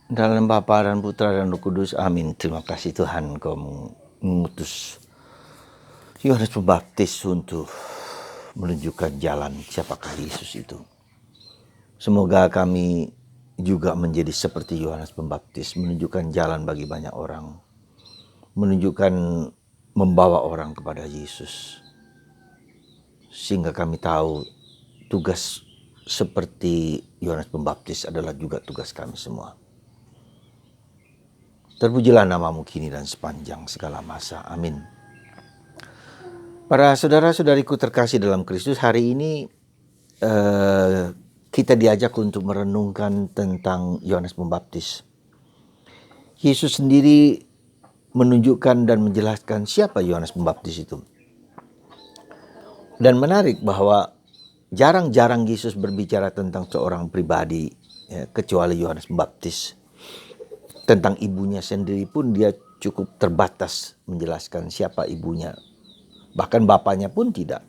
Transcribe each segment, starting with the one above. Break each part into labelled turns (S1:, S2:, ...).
S1: Dalam Bapa dan Putra dan Roh Kudus, amin. Terima kasih Tuhan, Kau mengutus Yohanes Pembaptis untuk menunjukkan jalan siapakah Yesus itu. Semoga kami juga menjadi seperti Yohanes Pembaptis, menunjukkan jalan bagi banyak orang, menunjukkan membawa orang kepada Yesus, sehingga kami tahu tugas seperti Yohanes Pembaptis adalah juga tugas kami semua. Terpujilah namamu kini dan sepanjang segala masa. Amin. Para saudara-saudariku terkasih dalam Kristus, hari ini kita diajak untuk merenungkan tentang Yohanes Pembaptis. Yesus sendiri menunjukkan dan menjelaskan siapa Yohanes Pembaptis itu. Dan menarik bahwa jarang-jarang Yesus berbicara tentang seorang pribadi, ya, kecuali Yohanes Pembaptis. Tentang ibunya sendiri pun dia cukup terbatas menjelaskan siapa ibunya. Bahkan bapaknya pun tidak.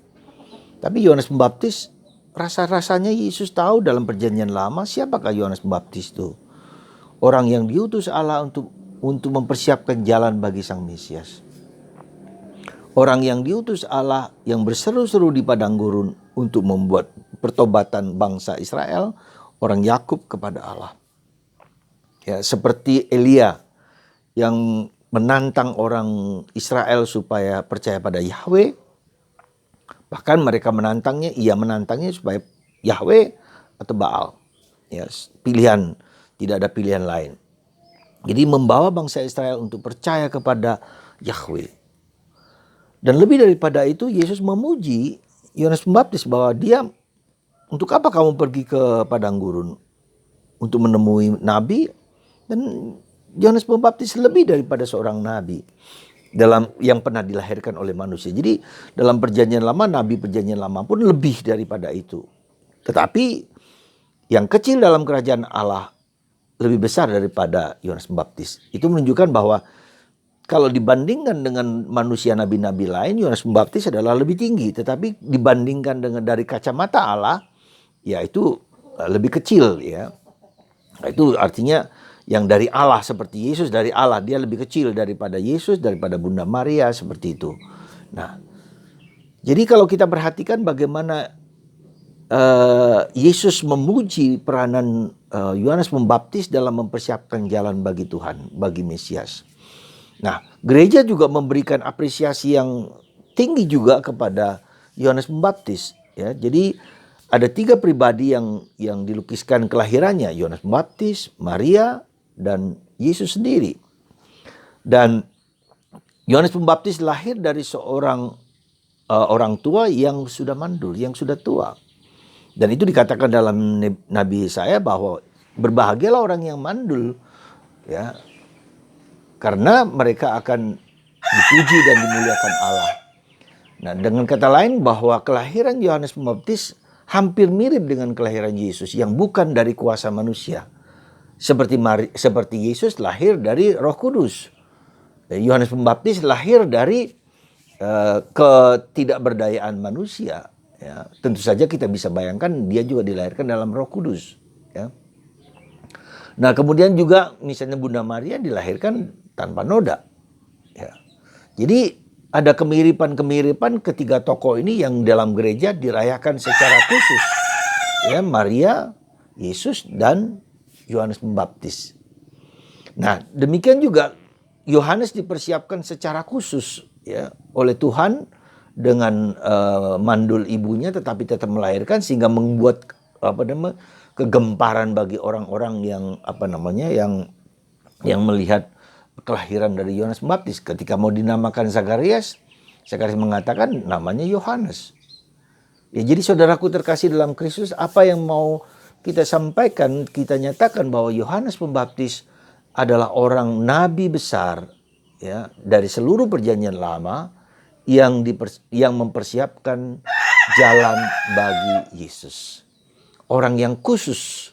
S1: Tapi Yohanes Pembaptis, rasa-rasanya Yesus tahu dalam perjanjian lama siapakah Yohanes Pembaptis itu. Orang yang diutus Allah untuk mempersiapkan jalan bagi Sang Mesias. Orang yang diutus Allah yang berseru-seru di padang gurun untuk membuat pertobatan bangsa Israel, orang Yakub kepada Allah. Ya, seperti Elia yang menantang orang Israel supaya percaya pada Yahweh. Bahkan mereka menantangnya, ia menantangnya supaya Yahweh atau Baal. Ya, pilihan, tidak ada pilihan lain. Jadi membawa bangsa Israel untuk percaya kepada Yahweh. Dan lebih daripada itu, Yesus memuji Yohanes Pembaptis bahwa dia, untuk apa kamu pergi ke padang gurun? Untuk menemui nabi? Dan Yohanes Pembaptis lebih daripada seorang nabi dalam yang pernah dilahirkan oleh manusia. Jadi dalam perjanjian lama, nabi perjanjian lama pun lebih daripada itu. Tetapi yang kecil dalam kerajaan Allah lebih besar daripada Yohanes Pembaptis. Itu menunjukkan bahwa kalau dibandingkan dengan manusia nabi-nabi lain, Yohanes Pembaptis adalah lebih tinggi. Tetapi dibandingkan dengan dari kacamata Allah, ya itu lebih kecil, ya. Nah, itu artinya yang dari Allah seperti Yesus dari Allah, dia lebih kecil daripada Yesus, daripada Bunda Maria, seperti itu. Nah, jadi kalau kita perhatikan bagaimana Yesus memuji peranan Yohanes Pembaptis dalam mempersiapkan jalan bagi Tuhan, bagi Mesias. Nah, gereja juga memberikan apresiasi yang tinggi juga kepada Yohanes Pembaptis. Ya, jadi ada 3 pribadi yang dilukiskan kelahirannya, Yohanes Pembaptis, Maria, dan Yesus sendiri. Dan Yohanes Pembaptis lahir dari seorang orang tua yang sudah mandul, yang sudah tua. Dan itu dikatakan dalam Nabi Yesaya bahwa berbahagialah orang yang mandul, ya, karena mereka akan dipuji dan dimuliakan Allah. Nah, dengan kata lain bahwa kelahiran Yohanes Pembaptis hampir mirip dengan kelahiran Yesus yang bukan dari kuasa manusia. Seperti Yesus lahir dari Roh Kudus. Yohanes Pembaptis lahir dari ketidakberdayaan manusia. Ya, tentu saja kita bisa bayangkan dia juga dilahirkan dalam Roh Kudus. Ya. Nah, kemudian juga misalnya Bunda Maria dilahirkan tanpa noda. Ya. Jadi ada kemiripan-kemiripan ketiga tokoh ini yang dalam gereja dirayakan secara khusus. Ya, Maria, Yesus, dan Yohanes Pembaptis. Nah, demikian juga Yohanes dipersiapkan secara khusus, ya, oleh Tuhan dengan mandul ibunya, tetapi tetap melahirkan sehingga membuat kegemparan bagi orang-orang yang melihat kelahiran dari Yohanes Pembaptis. Ketika mau dinamakan Zakarias mengatakan namanya Yohanes. Ya, jadi saudaraku terkasih dalam Kristus, apa yang mau kita sampaikan, kita nyatakan bahwa Yohanes Pembaptis adalah orang nabi besar, ya, dari seluruh perjanjian lama yang mempersiapkan jalan bagi Yesus. Orang yang khusus,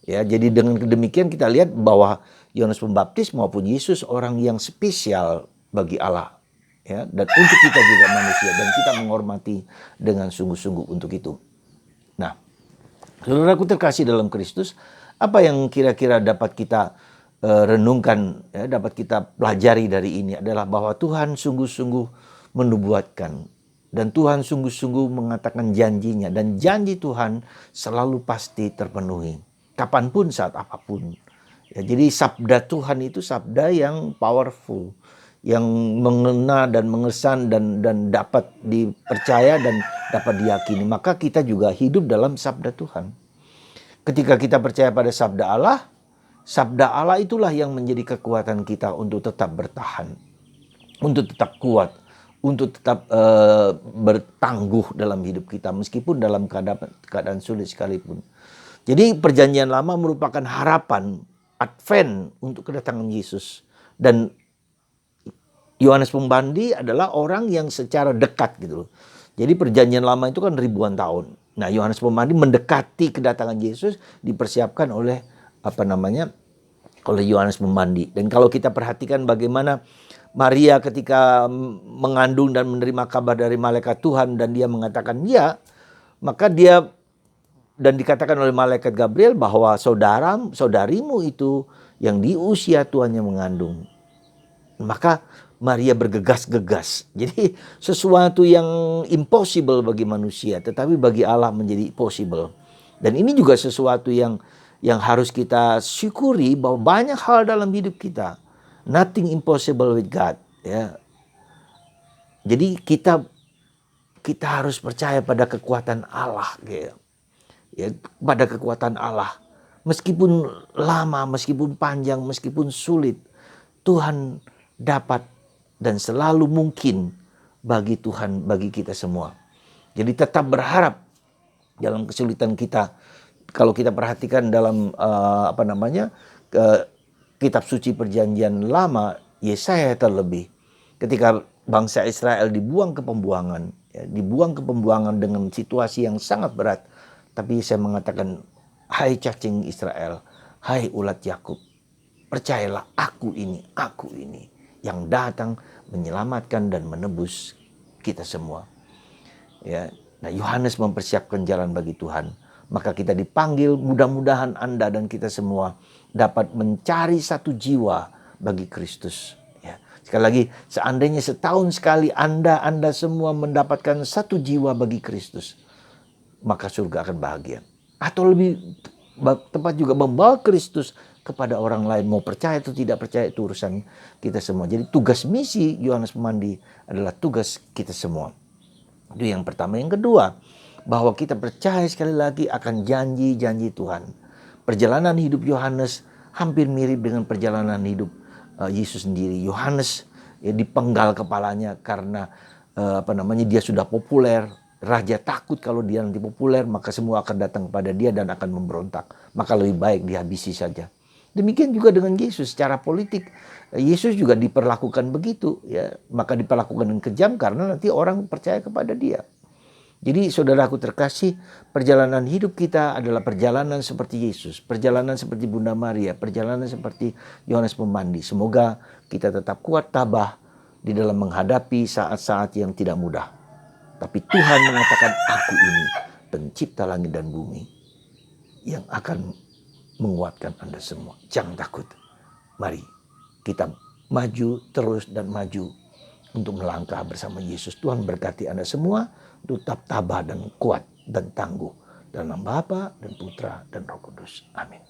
S1: ya. Jadi dengan demikian kita lihat bahwa Yohanes Pembaptis maupun Yesus orang yang spesial bagi Allah, ya, dan untuk kita juga manusia, dan kita menghormati dengan sungguh-sungguh untuk itu. Nah, saudaraku terkasih dalam Kristus, apa yang kira-kira dapat kita renungkan, ya, dapat kita pelajari dari ini adalah bahwa Tuhan sungguh-sungguh menubuatkan dan Tuhan sungguh-sungguh mengatakan janjinya, dan janji Tuhan selalu pasti terpenuhi kapanpun, saat apapun. Ya, jadi sabda Tuhan itu sabda yang powerful, yang mengena dan mengesan dan dapat dipercaya dan dapat diyakini. Maka kita juga hidup dalam sabda Tuhan. Ketika kita percaya pada sabda Allah itulah yang menjadi kekuatan kita untuk tetap bertahan, untuk tetap kuat, untuk tetap bertangguh dalam hidup kita meskipun dalam keadaan sulit sekalipun. Jadi perjanjian lama merupakan harapan Advent untuk kedatangan Yesus, dan Yohanes Pembaptis adalah orang yang secara dekat gitu loh. Jadi perjanjian lama itu kan ribuan tahun. Nah, Yohanes Pembaptis mendekati kedatangan Yesus dipersiapkan oleh oleh Yohanes Pembaptis. Dan kalau kita perhatikan bagaimana Maria ketika mengandung dan menerima kabar dari malaikat Tuhan dan dia mengatakan ya, maka dia dan dikatakan oleh malaikat Gabriel bahwa saudarimu itu yang di usia tuanya mengandung. Maka Maria bergegas-gegas. Jadi sesuatu yang impossible bagi manusia, tetapi bagi Allah menjadi possible. Dan ini juga sesuatu yang harus kita syukuri, bahwa banyak hal dalam hidup kita, nothing impossible with God. Ya. Jadi kita harus percaya pada kekuatan Allah, gitu. Ya, pada kekuatan Allah. Meskipun lama, meskipun panjang, meskipun sulit, Tuhan dapat dan selalu mungkin bagi Tuhan, bagi kita semua. Jadi tetap berharap dalam kesulitan kita. Kalau kita perhatikan dalam kitab suci perjanjian lama, Yesaya terlebih, ketika bangsa Israel dibuang ke pembuangan, ya, dibuang ke pembuangan dengan situasi yang sangat berat. Tapi saya mengatakan, hai cacing Israel, hai ulat Yakub, percayalah aku ini yang datang menyelamatkan dan menebus kita semua. Ya, nah Yohanes mempersiapkan jalan bagi Tuhan. Maka kita dipanggil, mudah-mudahan Anda dan kita semua dapat mencari satu jiwa bagi Kristus. Ya, sekali lagi, seandainya setahun sekali Anda semua mendapatkan satu jiwa bagi Kristus, maka surga akan bahagia. Atau lebih tepat juga membawa Kristus kepada orang lain, mau percaya atau tidak percaya itu urusan kita semua. Jadi tugas misi Yohanes Pembaptis adalah tugas kita semua. Itu yang pertama. Yang kedua, bahwa kita percaya sekali lagi akan janji-janji Tuhan. Perjalanan hidup Yohanes hampir mirip dengan perjalanan hidup Yesus sendiri. Yohanes dipenggal kepalanya karena dia sudah populer. Raja takut kalau dia nanti populer, maka semua akan datang kepada dia dan akan memberontak. Maka lebih baik dihabisi saja. Demikian juga dengan Yesus secara politik. Yesus juga diperlakukan begitu, ya. Maka diperlakukan dengan kejam karena nanti orang percaya kepada dia. Jadi saudaraku terkasih, perjalanan hidup kita adalah perjalanan seperti Yesus, perjalanan seperti Bunda Maria, perjalanan seperti Yohanes Pembaptis. Semoga kita tetap kuat tabah di dalam menghadapi saat-saat yang tidak mudah. Tapi Tuhan mengatakan, aku ini pencipta langit dan bumi yang akan menguatkan Anda semua. Jangan takut. Mari kita maju terus dan maju untuk melangkah bersama Yesus. Tuhan berkati Anda semua tetap tabah dan kuat dan tangguh dalam nama Bapa dan Putra dan Roh Kudus. Amin.